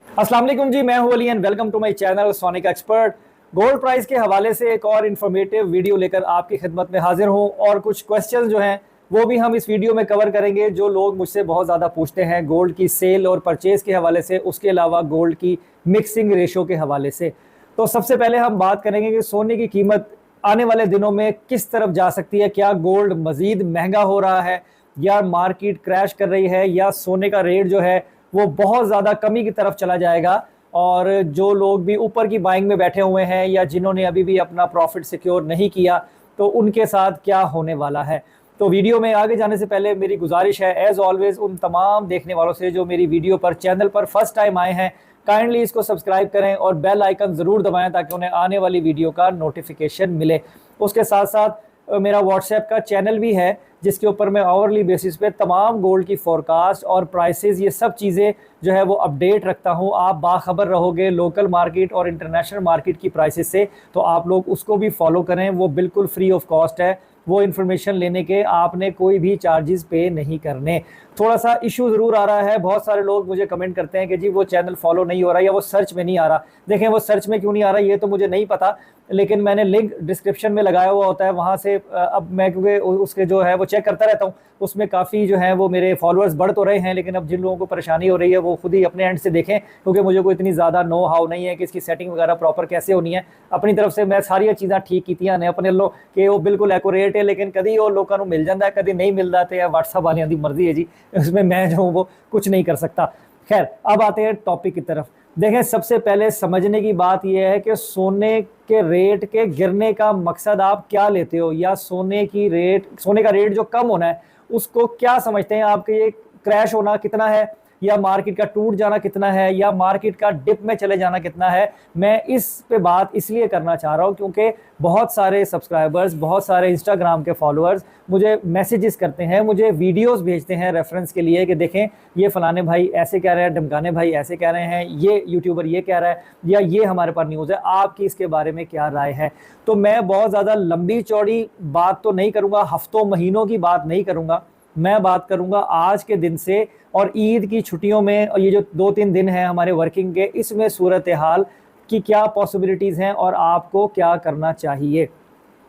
अस्सलाम वालेकुम जी, मैं हूं Ali and welcome to my channel Sonic Expert. Gold price के हवाले से एक और इन्फॉर्मेटिव वीडियो लेकर आपकी खिदमत में हाजिर हूं और कुछ क्वेश्चंस जो हैं वो भी हम इस वीडियो में कवर करेंगे, जो लोग मुझसे बहुत ज़्यादा पूछते हैं गोल्ड की सेल और परचेज़ के हवाले से, उसके अलावा गोल्ड की मिक्सिंग रेशो के हवाले से। तो सबसे पहले हम बात करेंगे कि सोने की कीमत आने वाले दिनों में किस तरफ जा सकती है। क्या गोल्ड मज़ीद महंगा हो रहा है या मार्केट क्रैश कर रही है, या सोने का रेट जो है वो बहुत ज़्यादा कमी की तरफ चला जाएगा। और जो लोग भी ऊपर की बाइंग में बैठे हुए हैं या जिन्होंने अभी भी अपना प्रॉफिट सिक्योर नहीं किया, तो उनके साथ क्या होने वाला है। तो वीडियो में आगे जाने से पहले मेरी गुजारिश है एज ऑलवेज उन तमाम देखने वालों से जो मेरी वीडियो पर चैनल पर फर्स्ट टाइम आए हैं, काइंडली इसको सब्सक्राइब करें और बेल आइकन ज़रूर दबाएं ताकि उन्हें आने वाली वीडियो का नोटिफिकेशन मिले। उसके साथ साथ मेरा व्हाट्सएप का चैनल भी है जिसके ऊपर मैं आवरली बेसिस पे तमाम गोल्ड की फोरकास्ट और प्राइसेस, ये सब चीज़ें जो है वो अपडेट रखता हूँ। आप बाखबर रहोगे लोकल मार्केट और इंटरनेशनल मार्केट की प्राइसेस से, तो आप लोग उसको भी फॉलो करें। वो बिल्कुल फ्री ऑफ कॉस्ट है, वो इन्फॉर्मेशन लेने के आपने कोई भी चार्जेस पे नहीं करने। थोड़ा सा इशू ज़रूर आ रहा है, बहुत सारे लोग मुझे कमेंट करते हैं कि जी वो चैनल फॉलो नहीं हो रहा या वो सर्च में नहीं आ रहा। देखें, वो सर्च में क्यों नहीं आ रहा ये तो मुझे नहीं पता, लेकिन मैंने लिंक डिस्क्रिप्शन में लगाया हुआ होता है, वहाँ से अब मैं क्योंकि उसके जो है वो चेक करता रहता हूँ, उसमें काफ़ी जो है वो मेरे फॉलोअर्स बढ़ तो रहे हैं। लेकिन अब जिन लोगों को परेशानी हो रही है वो खुद ही अपने एंड से देखें, क्योंकि मुझे कोई इतनी ज़्यादा नो हाउ नहीं है कि इसकी सेटिंग वगैरह प्रॉपर कैसे होनी है। अपनी तरफ से मैं सारिया चीज़ां ठीक कीतियां ने अपने लो कि वो बिल्कुल एक्यूरेट है, लेकिन कभी वो लोगों को मिल जाता है, कभी नहीं मिलता। तो या व्हाट्सअप वाले की मर्जी है जी, उसमें मैं जो हूँ वो कुछ नहीं कर सकता। खैर, अब आते हैं टॉपिक की तरफ। देखें, सबसे पहले समझने की बात यह है कि सोने के रेट के गिरने का मकसद आप क्या लेते हो, या सोने का रेट जो कम होना है उसको क्या समझते हैं। आपके ये क्रैश होना कितना है, या मार्केट का टूट जाना कितना है, या मार्केट का डिप में चले जाना कितना है। मैं इस पे बात इसलिए करना चाह रहा हूँ क्योंकि बहुत सारे सब्सक्राइबर्स, बहुत सारे इंस्टाग्राम के फॉलोअर्स मुझे मैसेजेस करते हैं, मुझे वीडियोस भेजते हैं रेफरेंस के लिए कि देखें ये फलाने भाई ऐसे कह रहे हैं, ढमकाने भाई ऐसे कह रहे हैं, ये यूट्यूबर ये कह रहा है, या ये हमारे पास न्यूज़ है, आपकी इसके बारे में क्या राय है। तो मैं बहुत ज़्यादा लंबी चौड़ी बात तो नहीं करूँगा, हफ्तों महीनों की बात नहीं करूँगा, मैं बात करूंगा आज के दिन से। और ईद की छुट्टियों में, और ये जो 2-3 दिन हैं हमारे वर्किंग के, इसमें सूरत हाल की क्या पॉसिबिलिटीज़ हैं और आपको क्या करना चाहिए।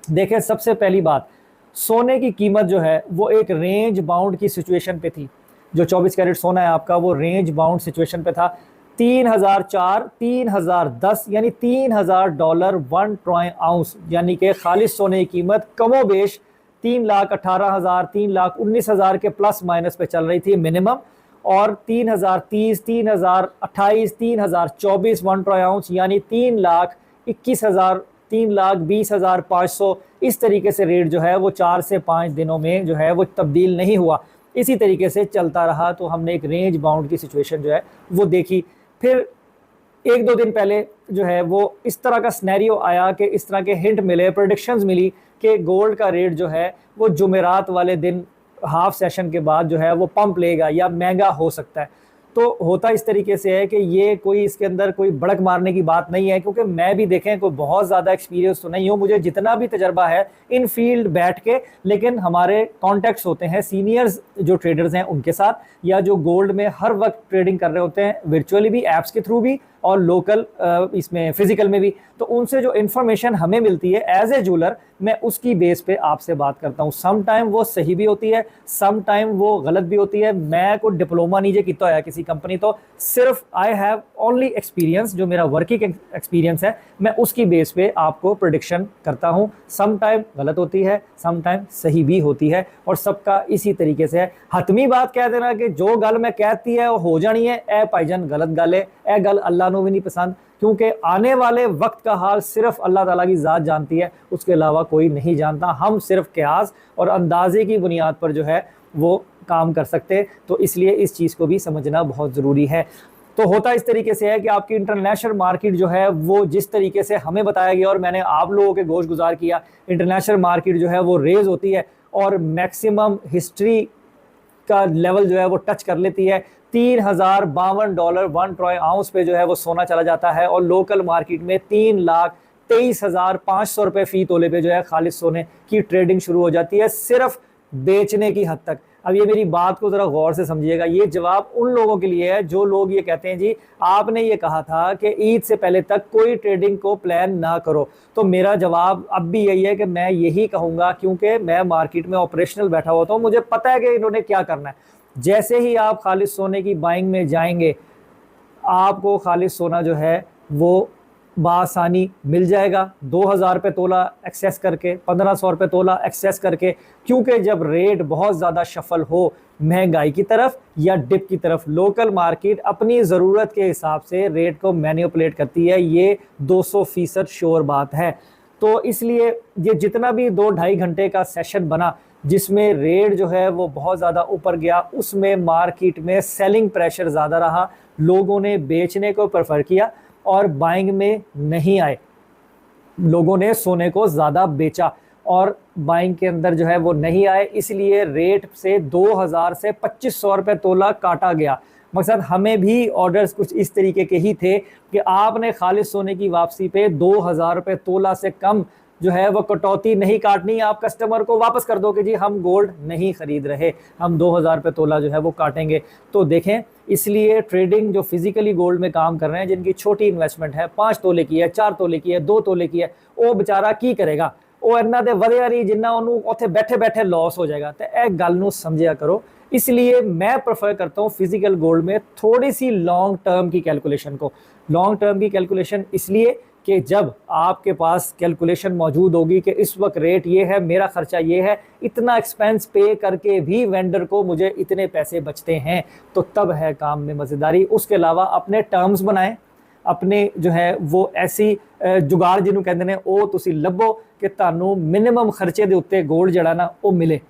देखें, सबसे पहली बात, सोने की कीमत जो है वो एक रेंज बाउंड की सिचुएशन पे थी। जो 24 कैरेट सोना है आपका, वो रेंज बाउंड सिचुएशन पे था। 3004, 3010 यानी $3000 1 ट्रॉय आउंस, यानी कि खालिश सोने की कीमत कमोबेश 3,18,000, 3,19,000 के प्लस माइनस पे चल रही थी मिनिमम। और 3,030, 3,028, 3,024 1 ट्रॉय आउंस यानी 3,21,000, 3,20,500, इस तरीके से रेट जो है वो 4 से 5 दिनों में जो है वो तब्दील नहीं हुआ, इसी तरीके से चलता रहा। तो हमने एक रेंज बाउंड की सिचुएशन जो है वो देखी। फिर 1-2 दिन पहले जो है वो इस तरह का स्नैरियो आया कि इस तरह के हिंट मिले, प्रेडिक्शंस मिली कि गोल्ड का रेट जो है वो जुमेरात वाले दिन हाफ सेशन के बाद जो है वो पंप लेगा या महंगा हो सकता है। तो होता इस तरीके से है कि ये कोई इसके अंदर कोई भड़क मारने की बात नहीं है, क्योंकि मैं भी देखें कोई बहुत ज़्यादा एक्सपीरियंस तो नहीं हूँ, मुझे जितना भी तजर्बा है इन फील्ड बैठ के, लेकिन हमारे कॉन्टेक्ट्स होते हैं सीनियर्स जो ट्रेडर्स हैं उनके साथ, या जो गोल्ड में हर वक्त ट्रेडिंग कर रहे होते हैं, वर्चुअली भी, ऐप्स के थ्रू भी और लोकल इसमें फिजिकल में भी। तो उनसे जो इन्फॉर्मेशन हमें मिलती है एज ए जूलर, मैं उसकी बेस पे आपसे बात करता हूँ। सम टाइम वो सही भी होती है, सम टाइम वो गलत भी होती है। मैं कोई डिप्लोमा नहीं किया है किसी कंपनी, तो सिर्फ आई हैव ओनली एक्सपीरियंस, जो मेरा वर्किंग एक्सपीरियंस है, मैं उसकी बेस पे आपको प्रेडिक्शन करता हूँ। सम टाइम गलत होती है, सम टाइम सही भी होती है, और सबका इसी तरीके से है। हतमी बात कह देना कि जो गल मैं कहती है वो हो जानी है, ए भाईजान गलत गल है, ए गल अल्लाह नू भी नहीं पसंद, क्योंकि आने वाले वक्त का हाल सिर्फ अल्लाह ताला की ज़ात जानती है, उसके अलावा कोई नहीं जानता। हम सिर्फ क़यास और अंदाजे की बुनियाद पर जो है वो काम कर सकते, तो इसलिए इस चीज़ को भी समझना बहुत ज़रूरी है। तो होता इस तरीके से है कि आपकी इंटरनेशनल मार्केट जो है वो जिस तरीके से हमें बताया गया और मैंने आप लोगों के गोश गुजार किया, इंटरनेशनल मार्केट जो है वो रेज होती है और मैक्सिमम हिस्ट्री का लेवल जो है वो टच कर लेती है। $3,052 1 ट्रॉय आउंस पे जो है वो सोना चला जाता है, और लोकल मार्केट में 3,23,500 रुपये फ़ी तोले पे जो है खालिश सोने की ट्रेडिंग शुरू हो जाती है, सिर्फ बेचने की हद तक। अब ये मेरी बात को जरा गौर से समझिएगा, ये जवाब उन लोगों के लिए है जो लोग ये कहते हैं जी आपने ये कहा था कि ईद से पहले तक कोई ट्रेडिंग को प्लान ना करो। तो मेरा जवाब अब भी यही है कि मैं यही कहूंगा, क्योंकि मैं मार्केट में ऑपरेशनल बैठा होता हूं, मुझे पता है कि इन्होंने क्या करना है। जैसे ही आप खालिद सोने की बाइंग में जाएंगे, आपको खालिद सोना जो है वो बासानी मिल जाएगा 2000 रुपये तोला एक्सेस करके, 1500 रुपये तोला एक्सेस करके। क्योंकि जब रेट बहुत ज़्यादा शफल हो महंगाई की तरफ या डिप की तरफ, लोकल मार्केट अपनी ज़रूरत के हिसाब से रेट को मैनिपुलेट करती है, ये 200% श्योर बात है। तो इसलिए ये जितना भी 2-2.5 घंटे का सेशन बना जिसमें रेट जो है वो बहुत ज़्यादा ऊपर गया, उसमें मार्केट में सेलिंग प्रेशर ज़्यादा रहा, लोगों ने बेचने को प्रेफर किया और बाइंग में नहीं आए। लोगों ने सोने को ज़्यादा बेचा और बाइंग के अंदर जो है वो नहीं आए, इसलिए रेट से 2000 से 2500 रुपये तोला काटा गया। मकसद हमें भी ऑर्डर्स कुछ इस तरीके के ही थे कि आपने खालिद सोने की वापसी पे 2000 रुपये तोला से कम जो है वो कटौती नहीं काटनी, आप कस्टमर को वापस कर दो कि जी हम गोल्ड नहीं खरीद रहे, हम 2000 रुपये तोला जो है वो काटेंगे। तो देखें, इसलिए ट्रेडिंग जो फिजिकली गोल्ड में काम कर रहे हैं, जिनकी छोटी इन्वेस्टमेंट है, 5 तोले की है, 4 तोले की है, 2 तोले की है, वो बेचारा की करेगा, वो इन्ना दे ਵਧਿਆ नहीं जिन्ना ਉਹਨੂੰ ਉੱਥੇ बैठे बैठे लॉस हो जाएगा। तो एक गल ਨੂੰ समझिया करो। इसलिए मैं प्रेफर करता हूँ फिजिकल गोल्ड में थोड़ी सी लॉन्ग टर्म की कैलकुलेशन को। लॉन्ग टर्म की कैलकुलेशन इसलिए कि जब आपके पास कैलकुलेशन मौजूद होगी कि इस वक्त रेट ये है, मेरा खर्चा ये है, इतना एक्सपेंस पे करके भी वेंडर को मुझे इतने पैसे बचते हैं, तो तब है काम में मज़ेदारी। उसके अलावा अपने टर्म्स बनाएं, अपने जो है वो ऐसी जुगाड़ जिन्हों कहते हैं वो तुसी लभो कि तानू मिनिमम खर्चे के उत्ते गोल्ड जड़ा ना वो मिले।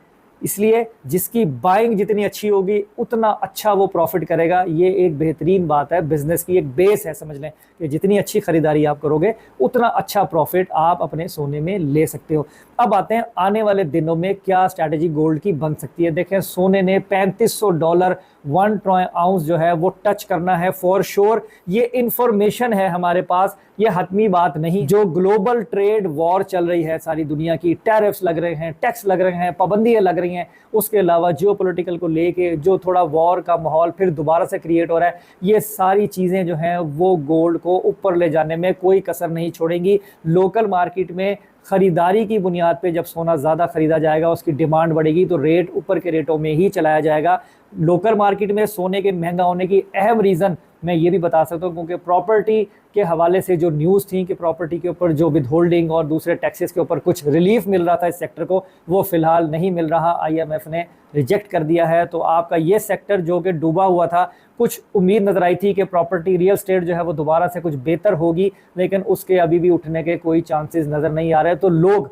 इसलिए जिसकी बाइंग जितनी अच्छी होगी उतना अच्छा वो प्रॉफिट करेगा। ये एक बेहतरीन बात है, बिजनेस की एक बेस है, समझ लें कि जितनी अच्छी खरीदारी आप करोगे उतना अच्छा प्रॉफिट आप अपने सोने में ले सकते हो। अब आते हैं आने वाले दिनों में क्या स्ट्रैटेजी गोल्ड की बन सकती है। देखें, सोने ने $3500 1 ट्रॉय आउंस जो है वो टच करना है फॉर श्योर। ये इंफॉर्मेशन है हमारे पास, ये हतमी बात नहीं। जो ग्लोबल ट्रेड वॉर चल रही है सारी दुनिया की, टैरिफ्स लग रहे हैं, टैक्स लग रहे हैं, पाबंदियां लग रही हैं, उसके अलावा जियोपॉलिटिकल को लेके जो थोड़ा वॉर का माहौल फिर दोबारा से क्रिएट हो रहा है, ये सारी चीज़ें जो हैं वो गोल्ड को ऊपर ले जाने में कोई कसर नहीं छोड़ेंगी। लोकल मार्केट में खरीदारी की बुनियाद पे जब सोना ज़्यादा खरीदा जाएगा, उसकी डिमांड बढ़ेगी, तो रेट ऊपर के रेटों में ही चलाया जाएगा। लोकल मार्केट में सोने के महंगा होने की अहम रीज़न मैं ये भी बता सकता हूँ, क्योंकि प्रॉपर्टी के हवाले से जो न्यूज़ थी कि प्रॉपर्टी के ऊपर जो विद होल्डिंग और दूसरे टैक्सेस के ऊपर कुछ रिलीफ मिल रहा था इस सेक्टर को, वो फ़िलहाल नहीं मिल रहा, IMF ने रिजेक्ट कर दिया है। तो आपका ये सेक्टर जो कि डूबा हुआ था, कुछ उम्मीद नज़र आई थी कि प्रॉपर्टी रियल स्टेट जो है वो दोबारा से कुछ बेहतर होगी, लेकिन उसके अभी भी उठने के कोई चांसेस नज़र नहीं आ रहे। तो लोग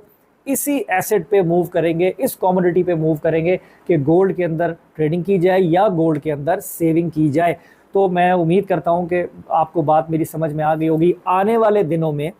इसी एसेट पे मूव करेंगे, इस कमोडिटी पे मूव करेंगे कि गोल्ड के अंदर ट्रेडिंग की जाए या गोल्ड के अंदर सेविंग की जाए। तो मैं उम्मीद करता हूं कि आपको बात मेरी समझ में आ गई होगी। आने वाले दिनों में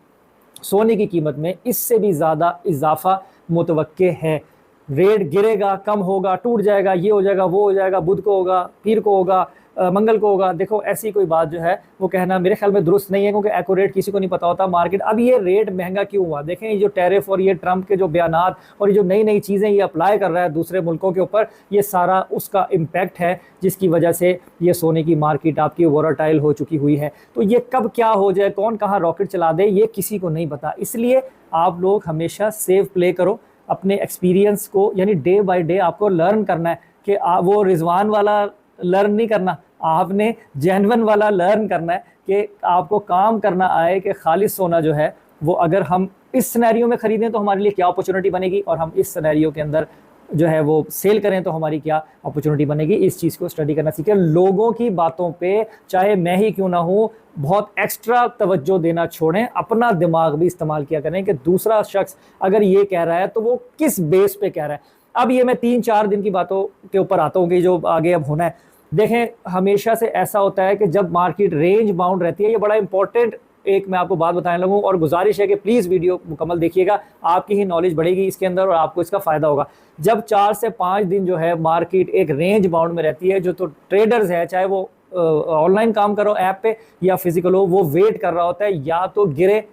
सोने की कीमत में इससे भी ज़्यादा इजाफा मुतवक्के है। रेट गिरेगा, कम होगा, टूट जाएगा, ये हो जाएगा, वो हो जाएगा, बुध को होगा, पीर को होगा, मंगल को होगा। देखो, ऐसी कोई बात जो है वो कहना मेरे ख्याल में दुरुस्त नहीं है, क्योंकि एक्यूरेट किसी को नहीं पता होता मार्केट। अब ये रेट महंगा क्यों हुआ? देखें, ये जो टैरिफ और ये ट्रंप के जो बयानात और ये जो नई नई चीज़ें ये अप्लाई कर रहा है दूसरे मुल्कों के ऊपर, ये सारा उसका इम्पैक्ट है, जिसकी वजह से ये सोने की मार्केट आपकी वोलेटाइल हो चुकी हुई है। तो ये कब क्या हो जाए, कौन कहाँ रॉकेट चला दे, ये किसी को नहीं पता। इसलिए आप लोग हमेशा सेफ प्ले करो, अपने एक्सपीरियंस को यानी डे बाय डे आपको लर्न करना है कि वो रिजवान वाला लर्न नहीं करना, आपने जेन्युइन वाला लर्न करना है कि आपको काम करना आए कि खालिद सोना जो है वो अगर हम इस सिनेरियो में ख़रीदें तो हमारे लिए क्या अपॉर्चुनिटी बनेगी, और हम इस सिनेरियो के अंदर जो है वो सेल करें तो हमारी क्या अपॉर्चुनिटी बनेगी। इस चीज़ को स्टडी करना सीखें। लोगों की बातों पे चाहे मैं ही क्यों ना हूँ बहुत एक्स्ट्रा तवज्जो देना छोड़ें, अपना दिमाग भी इस्तेमाल किया करें कि दूसरा शख्स अगर ये कह रहा है तो वो किस बेस पे कह रहा है। अब ये मैं 3-4 दिन की बातों के ऊपर आता हूँ कि जो आगे अब होना है। देखें, हमेशा से ऐसा होता है कि जब मार्केट रेंज बाउंड रहती है, ये बड़ा इंपॉर्टेंट एक मैं आपको बात बताने लगूँ, और गुजारिश है कि प्लीज़ वीडियो मुकम्मल देखिएगा, आपकी ही नॉलेज बढ़ेगी इसके अंदर और आपको इसका फ़ायदा होगा। जब 4 से 5 दिन जो है मार्केट एक रेंज बाउंड में रहती है, जो तो ट्रेडर्स है, चाहे वो ऑनलाइन काम करो ऐप पे या फिजिकल हो, वो वेट कर रहा होता है या तो गिरे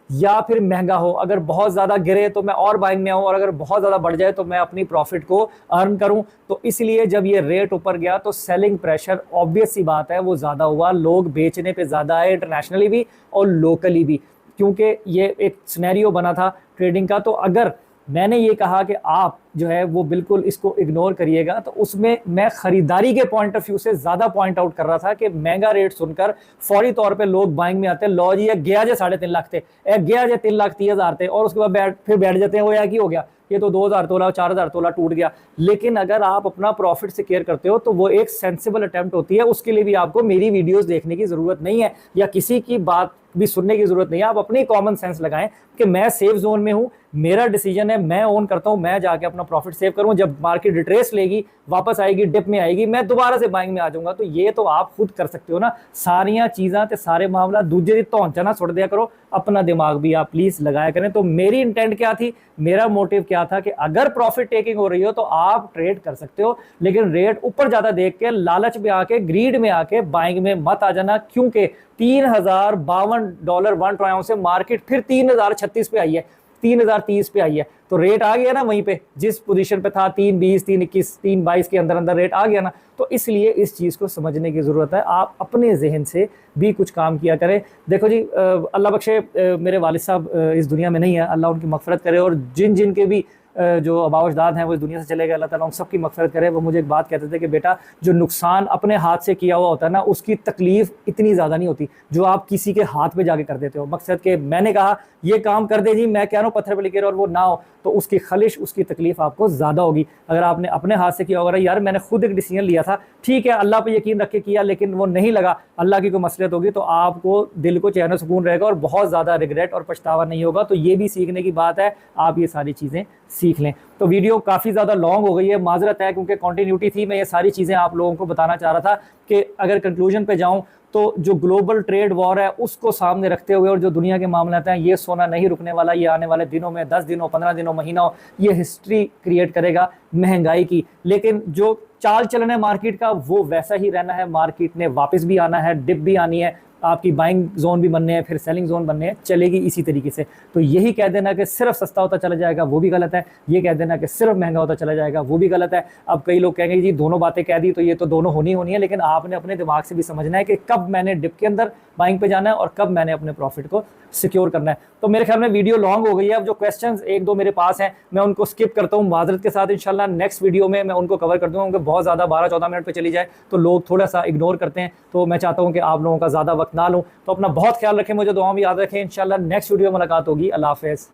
या फिर महंगा हो। अगर बहुत ज़्यादा गिरे तो मैं और बाइंग में आऊँ, और अगर बहुत ज़्यादा बढ़ जाए तो मैं अपनी प्रॉफिट को अर्न करूँ। तो इसलिए जब ये रेट ऊपर गया तो सेलिंग प्रेशर ऑब्वियस सी बात है वो ज़्यादा हुआ, लोग बेचने पे ज़्यादा आए, इंटरनेशनली भी और लोकली भी, क्योंकि ये एक सिनेरियो बना था ट्रेडिंग का। तो अगर मैंने ये कहा कि आप जो है वो बिल्कुल इसको इग्नोर करिएगा, तो उसमें मैं खरीदारी के पॉइंट ऑफ व्यू से ज़्यादा पॉइंट आउट कर रहा था कि महंगा रेट सुनकर फौरी तौर पे लोग बाइंग में आते हैं। लो जी, गया जे 3.5 लाख थे, गया जे 3,30,000 थे, और उसके बाद फिर बैठ जाते हैं वो एक ही हो गया, ये तो 2,000 तोला 4,000 तोला टूट गया। लेकिन अगर आप अपना प्रॉफिट से केयर करते हो तो वो एक सेंसिबल अटेम्प्ट होती है। उसके लिए भी आपको मेरी वीडियोस देखने की जरूरत नहीं है या किसी की बात भी सुनने की जरूरत नहीं है। आप अपनी कॉमन सेंस लगाएं कि मैं सेफ जोन में हूं, मेरा डिसीजन है, मैं ओन करता हूं, मैं जाके अपना प्रॉफिट सेव करूं। जब मार्केट रिट्रेस लेगी, वापस आएगी, डिप में आएगी, मैं दोबारा से बाइंग में आ जाऊंगा। तो ये तो आप खुद कर सकते हो ना। सारियां चीज़ां ते सारे मामला दूजे दी धौंचा ना सुट दिया करो, अपना दिमाग भी आप प्लीज लगाया करें। तो मेरी इंटेंट क्या थी, मेरा मोटिव क्या था कि अगर प्रॉफिट टेकिंग हो रही हो तो आप ट्रेड कर सकते हो, लेकिन रेट ऊपर ज्यादा देख के लालच में आके, ग्रीड में आके बाइंग में मत आ जाना। क्योंकि $3,052 1 ट्राई से मार्केट फिर 3,036 पे आई है, 3,030 पे आई है। तो रेट आ गया ना वहीं पे, जिस पोजीशन पे था 3,20, 3,21, 3,22 के अंदर अंदर रेट आ गया ना। तो इसलिए इस चीज़ को समझने की ज़रूरत है। आप अपने जहन से भी कुछ काम किया करें। देखो जी, अल्लाह बख्शे, मेरे वालिद साहब इस दुनिया में नहीं है, अल्लाह उनकी मगफरत करे, और जिन जिन के भी जो अबावजदाद हैं वो इस दुनिया से चले गए, अल्लाह ताला उन सबकी मगफरत करे। वो मुझे एक बात कहते थे कि बेटा, जो नुकसान अपने हाथ से किया हुआ होता है ना, उसकी तकलीफ इतनी ज़्यादा नहीं होती जो आप किसी के हाथ पे जाके कर देते हो। मकसद के मैंने कहा ये काम कर दे जी, मैं कह रहा हूँ पत्थर पे लिखे और वो ना हो, तो उसकी खलिश, उसकी तकलीफ आपको ज़्यादा होगी। अगर आपने अपने हाथ से किया होगा, यार मैंने खुद एक डिसीजन लिया था, ठीक है अल्लाह पे यकीन रख के किया, लेकिन वो नहीं लगा, अल्लाह की कोई मसलियत होगी, तो आपको दिल को चैन सुकून रहेगा और बहुत ज़्यादा रिग्रेट और पछतावा नहीं होगा। तो ये भी सीखने की बात है, आप ये सारी चीज़ें सीख लें। तो वीडियो काफ़ी ज़्यादा लॉन्ग हो गई है, माजरत है, क्योंकि कंटिन्यूटी थी। मैं ये सारी चीज़ें आप लोगों को बताना चाह रहा था कि अगर कंक्लूजन पे जाऊं तो जो ग्लोबल ट्रेड वॉर है उसको सामने रखते हुए, और जो दुनिया के मामले हैं, ये सोना नहीं रुकने वाला। ये आने वाले दिनों में, 10 दिनों, 15 दिनों, महीनों, ये हिस्ट्री क्रिएट करेगा महंगाई की। लेकिन जो चाल चलन है मार्केट का वो वैसा ही रहना है। मार्केट ने वापस भी आना है, डिप भी आनी है, आपकी बाइंग जोन भी बनने हैं, फिर सेलिंग जोन बनने हैं, चलेगी इसी तरीके से। तो यही कह देना कि सिर्फ सस्ता होता चला जाएगा वो भी गलत है, ये कह देना कि सिर्फ महंगा होता चला जाएगा वो भी गलत है। अब कई लोग कहेंगे जी दोनों बातें कह दी, तो ये तो दोनों होनी है, लेकिन आपने अपने दिमाग से भी समझना है कि कब मैंने डिप के अंदर बाइंग पे जाना है और कब मैंने अपने प्रॉफिट को सिक्योर करना है। तो मेरे ख्याल में वीडियो लॉन्ग हो गई है। अब जो क्वेश्चंस एक दो मेरे पास हैं मैं उनको स्किप करता हूँ माजरत के साथ। इंशाल्लाह नेक्स्ट वीडियो में मैं उनको कवर कर दूंगा, क्योंकि बहुत ज़्यादा 12-14 मिनट पे चली जाए तो लोग थोड़ा सा इग्नोर करते हैं। तो मैं चाहता हूँ कि आप लोगों का ज़्यादा वक्त ना लूँ। तो अपना बहुत ख्याल रखें, मुझे दुआ में याद रखें। इंशाल्लाह नेक्स्ट वीडियो मुलाकात होगी। अल्लाह हाफ़िज़।